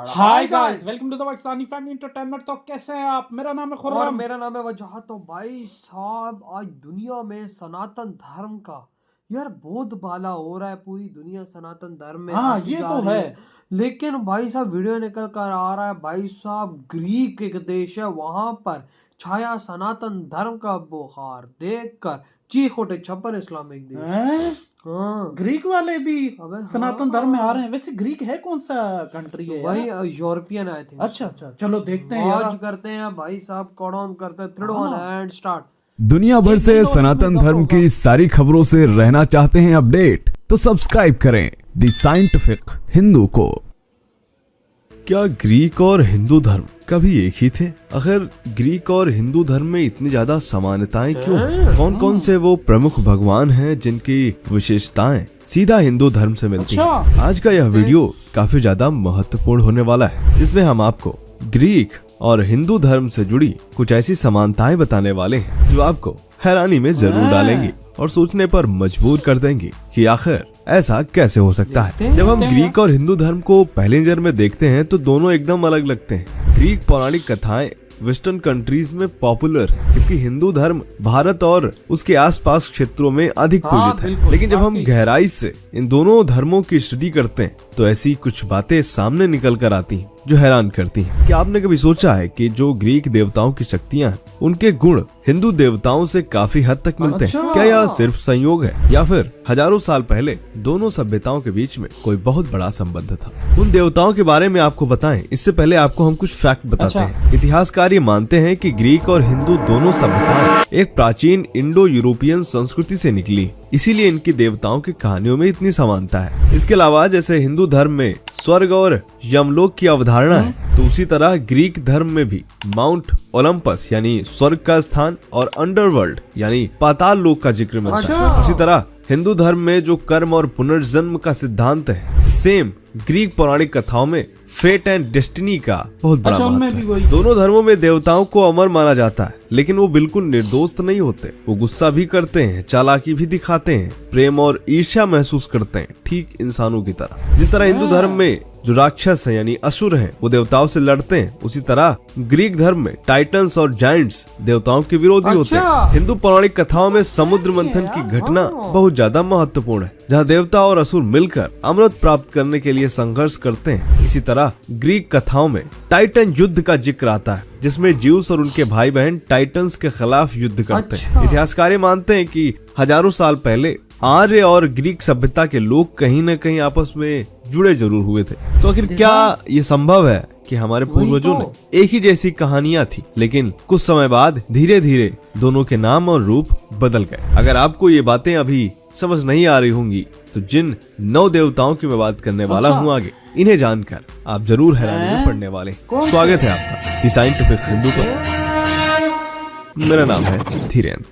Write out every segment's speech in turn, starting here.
Hi guys, welcome to the Pakistani family entertainment. तो कैसे हैं आप? मेरा नाम है और खुर्रम। मेरा नाम है वजह। तो भाई साहब, आज दुनिया में सनातन धर्म का यार बहुत बाला हो रहा है। पूरी दुनिया सनातन धर्म में हाँ, आती ये जा तो रही है। है। लेकिन भाई साहब वीडियो निकल कर आ रहा है, भाई साहब ग्रीक एक देश है, वहां पर छाया सनातन धर्म का बुखार देखकर चीख उठे छप्पर इस्लामिक देश। हैं? हाँ ग्रीक वाले भी अबे सनातन धर्म में आ हाँ, रहे हैं। वैसे ग्रीक है कौन सा कंट्री है वही यार? European I think. अच्छा अच्छा, चलो देखते हैं यार। मौज करते हैं भाई साहब, कौन करते हैं। 3 हाँ 2 ना। 1 एंड स्टार्ट। दुनिया भर से सनातन धर्म की सारी खबरों से रहना चाहते हैं अपडेट, तो सब्सक्राइब करें द साइंटिफिक हिंदू को। क्या ग्रीक और हिंदू धर्म कभी एक ही थे? आखिर ग्रीक और हिंदू धर्म में इतनी ज्यादा समानताएं क्यों हैं? कौन कौन से वो प्रमुख भगवान हैं जिनकी विशेषताएं सीधा हिंदू धर्म से मिलती हैं? आज का यह वीडियो काफी ज्यादा महत्वपूर्ण होने वाला है। इसमें हम आपको ग्रीक और हिंदू धर्म से जुड़ी कुछ ऐसी समानताएं बताने वाले हैं जो आपको हैरानी में जरूर डालेंगी और सोचने पर मजबूर कर देंगी कि आखिर ऐसा कैसे हो सकता है। जब हम ग्रीक और हिंदू धर्म को पहले नजर में देखते हैं तो दोनों एकदम अलग लगते हैं। ग्रीक पौराणिक कथाएं वेस्टर्न कंट्रीज में पॉपुलर है, जबकि हिंदू धर्म भारत और उसके आसपास क्षेत्रों में अधिक पूजित है। लेकिन जब हम गहराई से इन दोनों धर्मों की स्टडी करते हैं तो ऐसी कुछ बातें सामने निकल कर आती हैं जो हैरान करती हैं। क्या आपने कभी सोचा है कि जो ग्रीक देवताओं की शक्तियां उनके गुण हिंदू देवताओं से काफी हद तक मिलते हैं? क्या यह सिर्फ संयोग है या फिर हजारों साल पहले दोनों सभ्यताओं के बीच में कोई बहुत बड़ा संबंध था? उन देवताओं के बारे में आपको बताएं इससे पहले आपको हम कुछ फैक्ट बताते हैं। इतिहासकार ये मानते हैं कि ग्रीक और हिंदू दोनों सभ्यताएं एक प्राचीन इंडो यूरोपियन संस्कृति से निकली, इसीलिए इनकी देवताओं की कहानियों में इतनी समानता है। इसके अलावा जैसे हिंदू धर्म में स्वर्ग और यमलोक की अवधारणा है, तो उसी तरह ग्रीक धर्म में भी माउंट ओलंपस यानी स्वर्ग का स्थान और अंडरवर्ल्ड यानी पाताल लोक का जिक्र मिलता है। उसी तरह हिंदू धर्म में जो कर्म और पुनर्जन्म का सिद्धांत है, सेम ग्रीक पौराणिक कथाओं में फेट एंड डेस्टिनी का बहुत बड़ा महत्व है। दोनों धर्मों में देवताओं को अमर माना जाता है, लेकिन वो बिल्कुल निर्दोष नहीं होते। वो गुस्सा भी करते हैं, चालाकी भी दिखाते हैं, प्रेम और ईर्ष्या महसूस करते हैं, ठीक इंसानों की तरह। जिस तरह हिंदू धर्म में जो राक्षस है यानी असुर हैं वो देवताओं से लड़ते हैं, उसी तरह ग्रीक धर्म में टाइटन्स और जायंट्स देवताओं के विरोधी होते हैं। हिंदू पौराणिक कथाओं में समुद्र मंथन की घटना बहुत ज्यादा महत्वपूर्ण है, जहाँ देवता और असुर मिलकर अमृत प्राप्त करने के लिए संघर्ष करते हैं। इसी तरह ग्रीक कथाओं में टाइटन युद्ध का जिक्र आता है, जिसमें ज्यूस और उनके भाई बहन टाइटन्स के खिलाफ युद्ध करते हैं। इतिहासकार मानते हैं कि हजारों साल पहले आर्य और ग्रीक सभ्यता के लोग कहीं न कहीं आपस में जुड़े जरूर हुए थे। तो आखिर क्या ये संभव है कि हमारे पूर्वजों ने एक ही जैसी कहानियां थी, लेकिन कुछ समय बाद धीरे धीरे दोनों के नाम और रूप बदल गए? अगर आपको ये बातें अभी समझ नहीं आ रही होंगी तो जिन 9 देवताओं की मैं बात करने वाला हूँ आगे, इन्हें जानकर आप जरूर हैरानी में पड़ने वाले। स्वागत है आपका द साइंटिफिक हिंदू पर। मेरा नाम है धीरेन।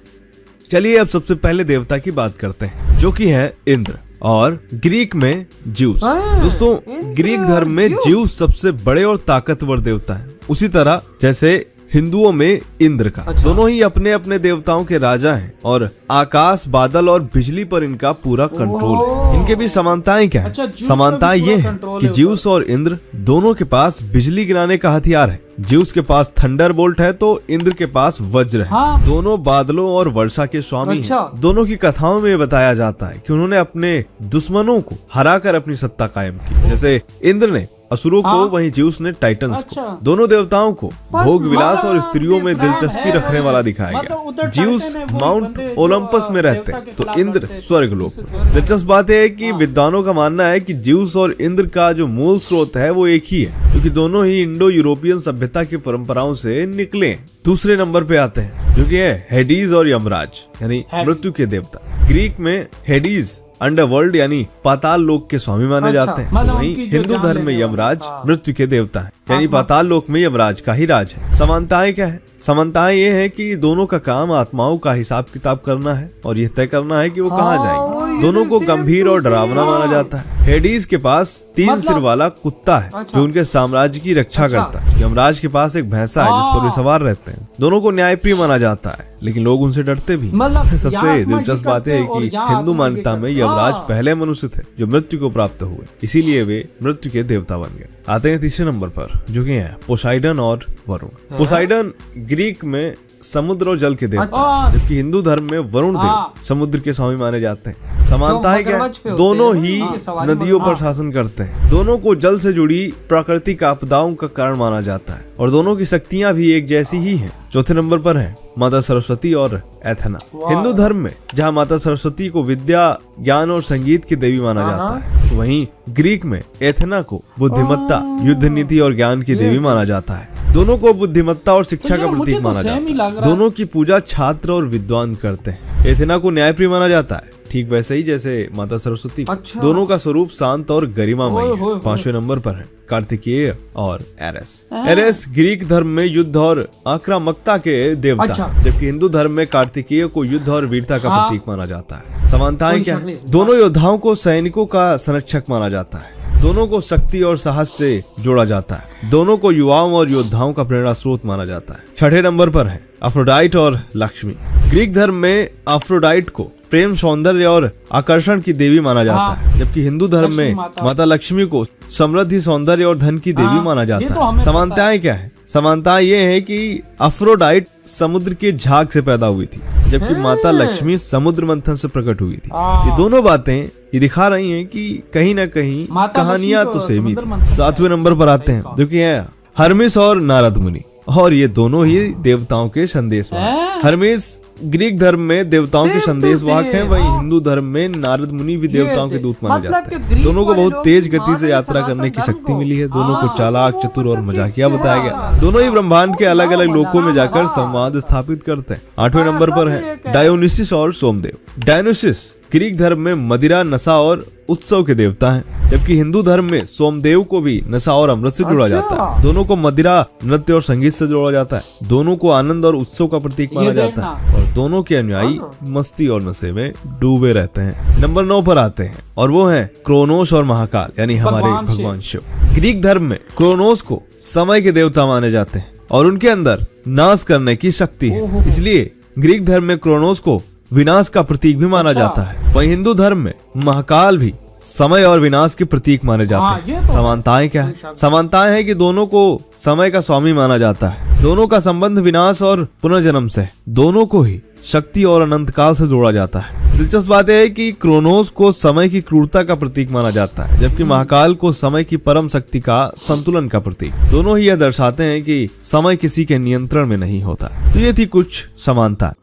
चलिए अब सबसे पहले देवता की बात करते हैं, जो कि है इंद्र और ग्रीक में ज्यूस। दोस्तों, ग्रीक धर्म में ज्यूस सबसे बड़े और ताकतवर देवता है, उसी तरह जैसे हिंदुओं में इंद्र का। दोनों ही अपने अपने देवताओं के राजा हैं और आकाश, बादल और बिजली पर इनका पूरा कंट्रोल है। इनके भी समानताएं क्या है? समानताएं ये है कि ज्यूस और इंद्र दोनों के पास बिजली गिराने का हथियार है। ज्यूस के पास थंडरबोल्ट है तो इंद्र के पास वज्र है। दोनों बादलों और वर्षा के स्वामी हैं। दोनों की कथाओं में बताया जाता है कि उन्होंने अपने दुश्मनों को हराकर अपनी सत्ता कायम की। जैसे इंद्र ने असुरों को, वहीं ज्यूस ने टाइटन्स को। दोनों देवताओं को भोग विलास और स्त्रियों में दिलचस्पी रखने वाला दिखाया गया। ज्यूस माउंट ओलंपस में रहते हैं तो इंद्र स्वर्ग लोक। दिलचस्प बात है कि विद्वानों का मानना है कि ज्यूस और इंद्र का जो मूल स्रोत है वो एक ही है, क्योंकि दोनों ही इंडो यूरोपियन सभ्यता की परंपराओं से निकले। दूसरे नंबर पे आते हैं जो कि है हेडीज और यमराज यानी मृत्यु के देवता। ग्रीक में हेडीज अंडरवर्ल्ड यानी पाताल लोक के स्वामी माने जाते हैं, तो वहीं हिंदू धर्म में यमराज मृत्यु के देवता है, यानी पाताल लोक में यमराज का ही राज है। समानताएं क्या है? समानताएं ये है कि दोनों का काम आत्माओं का हिसाब किताब करना है और यह तय करना है कि वो कहाँ जाएंगे। दोनों को गंभीर और डरावना माना जाता है। हेडीज के पास 3 सिर वाला कुत्ता है जो उनके साम्राज्य की रक्षा करता है। यमराज के पास एक भैंसा है जिस पर वे सवार रहते हैं। दोनों को न्यायप्रिय माना जाता है, लेकिन लोग उनसे डरते भी। मतलब सबसे दिलचस्प बात है कि हिंदू मान्यता में यमराज पहले मनुष्य थे जो मृत्यु को प्राप्त हुए, इसीलिए वे मृत्यु के देवता बन गए। आते हैं तीसरे नंबर पर, जो कि है पोसाइडन और वरुण। पोसाइडन ग्रीक में समुद्र और जल के देवता, जबकि हिंदू धर्म में वरुण देव समुद्र के स्वामी माने जाते हैं। समानताएं क्या है? दोनों ही नदियों पर शासन करते हैं, दोनों को जल से जुड़ी प्राकृतिक आपदाओं का कारण माना जाता है और दोनों की शक्तियां भी एक जैसी ही हैं। चौथे नंबर पर है माता सरस्वती और एथेना। हिंदू धर्म में जहां माता सरस्वती को विद्या, ज्ञान और संगीत की देवी माना जाता है, तो वहीं ग्रीक में एथेना को बुद्धिमत्ता, युद्ध नीति और ज्ञान की देवी माना जाता है। दोनों को बुद्धिमत्ता और शिक्षा का प्रतीक माना जाता है। दोनों की पूजा छात्र और विद्वान करते हैं। एथेना को न्यायप्रिय माना जाता है, ठीक वैसे ही जैसे माता सरस्वती। दोनों का स्वरूप शांत और गरिमामय है। पांचवें नंबर पर है कार्तिकेय और एरेस। एरेस ग्रीक धर्म में युद्ध और आक्रामकता के देवता, जबकि हिंदू धर्म में कार्तिकेय को युद्ध और वीरता का प्रतीक माना जाता है। समानताएं क्या है? दोनों योद्धाओं को सैनिकों का संरक्षक माना जाता है, दोनों को शक्ति और साहस से जोड़ा जाता है, दोनों को युवाओं और योद्धाओं का प्रेरणा स्रोत माना जाता है। छठे नंबर पर है अफ्रोडाइट और लक्ष्मी। ग्रीक धर्म में अफ्रोडाइट को प्रेम, सौंदर्य और आकर्षण की देवी माना जाता है, जबकि हिंदू धर्म में माता लक्ष्मी को समृद्धि, सौंदर्य और धन की देवी माना जाता है। समानताएं क्या है? समानताएं ये है कि अफ्रोडाइट समुद्र के झाग से पैदा हुई थी, जबकि माता लक्ष्मी समुद्र मंथन से प्रकट हुई थी। ये दोनों बातें ये दिखा रही हैं कि कहीं न कहीं कहानियां तो सेम ही थी। सातवें नंबर पर आते हैं, जो कि है हर्मिस और नारद मुनि, और ये दोनों ही देवताओं के संदेशवाहक। हर्मिस ग्रीक धर्म में देवताओं के संदेशवाहक हैं, वहीं हिंदू धर्म में नारद मुनि भी देवताओं के दूत माने जाते हैं। दोनों को बहुत तेज गति से यात्रा करने की शक्ति मिली है। दोनों को चालाक, चतुर और मजाकिया बताया गया। दोनों ही ब्रह्मांड के अलग अलग लोकों में जाकर संवाद स्थापित करते हैं। आठवें नंबर पर है डायोनिसिस और सोमदेव। डायोनिसिस ग्रीक धर्म में मदिरा, नशा और उत्सव के देवता हैं, जबकि हिंदू धर्म में सोमदेव को भी नशा और अमृत से जोड़ा जाता है। दोनों को मदिरा, नृत्य और संगीत से जोड़ा जाता है। दोनों को आनंद और उत्सव का प्रतीक माना जाता है और दोनों के अनुयायी मस्ती और नशे में डूबे रहते हैं। नंबर 9 पर आते हैं और वो है क्रोनोस और महाकाल, यानी हमारे भगवान शिव। ग्रीक धर्म में क्रोनोस को समय के देवता माने जाते हैं और उनके अंदर नाश करने की शक्ति है, इसलिए ग्रीक धर्म में क्रोनोस को विनाश का प्रतीक भी माना जाता है। वहीं हिंदू धर्म में महाकाल भी समय और विनाश के प्रतीक माने जाते हैं। समानताएं क्या है? समानताएं है कि दोनों को समय का स्वामी माना जाता है, दोनों का संबंध विनाश और पुनर्जन्म से, दोनों को ही शक्ति और अनंत काल से जोड़ा जाता है। दिलचस्प बात है कि क्रोनोस को समय की क्रूरता का प्रतीक माना जाता है, जबकि महाकाल को समय की परम शक्ति का संतुलन का प्रतीक। दोनों ही यह दर्शाते हैं कि समय किसी के नियंत्रण में नहीं होता। तो ये थी कुछ समानता।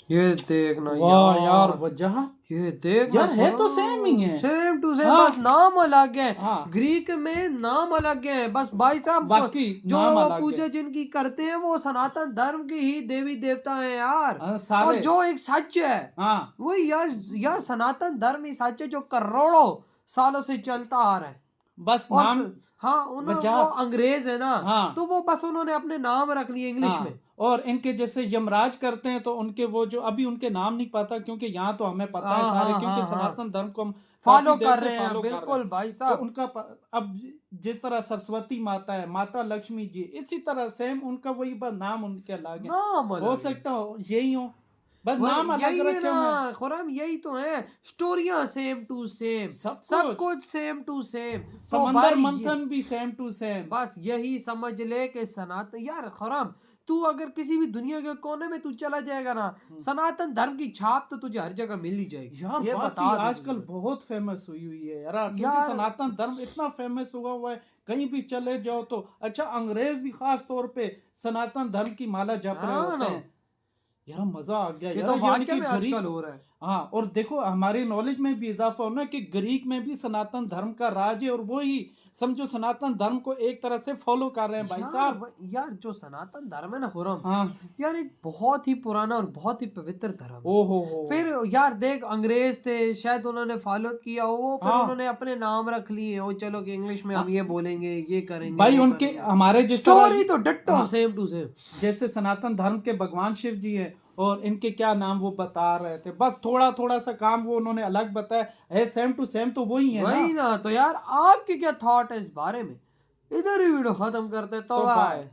ये देखना यार वजह, ये देख यार है तो सेम ही है, सेम टू सेम, बस नाम अलग है। ग्रीक में नाम अलग है बस भाई साहब, बाकी जो पूजा जिनकी करते हैं वो सनातन धर्म के ही देवी देवता हैं यार। और जो एक सच है वो यार सनातन धर्म ही सच है, जो करोड़ों सालों से चलता आ रहा है। बस नाम, वो अंग्रेज है ना, तो वो बस उन्होंने अपने नाम रख लिए इंग्लिश में। और इनके जैसे यमराज करते हैं तो उनके वो जो अभी उनके नाम नहीं पता, क्योंकि यहाँ तो हमें पता है सारे, क्योंकि सनातन धर्म को हम फॉलो कर रहे हैं। बिल्कुल भाई साहब, तो उनका अब जिस तरह सरस्वती माता है, माता लक्ष्मी जी, इसी तरह सेम उनका वही बस नाम उनके अलग है। हो सकता हो यही हो, बस नाम अलग रखे हैं। खुरम यही तो है, स्टोरियां सेम टू सेम, सब कुछ सेम टू सेम, समंदर मंथन भी सेम टू सेम। बस यही समझ ले कि सनातन, यार खुरम तू अगर किसी भी दुनिया के कोने में तू चला जाएगा ना, सनातन धर्म की छाप तो तुझे हर जगह मिल ही जाएगी। यार ये बता, आजकल बहुत फेमस हुई है यार, क्योंकि सनातन धर्म इतना फेमस हुआ है, कहीं भी चले जाओ तो। अच्छा, अंग्रेज भी खास तौर पे सनातन धर्म की माला जप रहे होते हैं। यार मजा आ गया यार, तो वाकई में आजकल हो रहा है। हाँ, और देखो हमारे नॉलेज में भी इजाफा होना कि ग्रीक में भी सनातन धर्म का राज है, और वो ही समझो सनातन धर्म को एक तरह से फॉलो कर रहे हैं भाई साहब। यार जो सनातन धर्म है ना खुरम, यार एक बहुत ही पुराना और बहुत ही पवित्र धर्म। ओहो, फिर यार देख, अंग्रेज थे, शायद उन्होंने फॉलो किया वो, फिर उन्होंने अपने नाम रख लिए, वो चलो कि इंग्लिश में हम ये बोलेंगे, ये करेंगे भाई। उनके हमारे जिस स्टोरी तो डट्टो सेम टू सेम, जैसे सनातन धर्म के भगवान शिव जी है, और इनके क्या नाम वो बता रहे थे, बस थोड़ा सा काम वो उन्होंने अलग बताया है, सेम टू सेम तो वही है ना। तो यार आपके क्या थॉट है इस बारे में? इधर ही वीडियो खत्म करते तो बाय।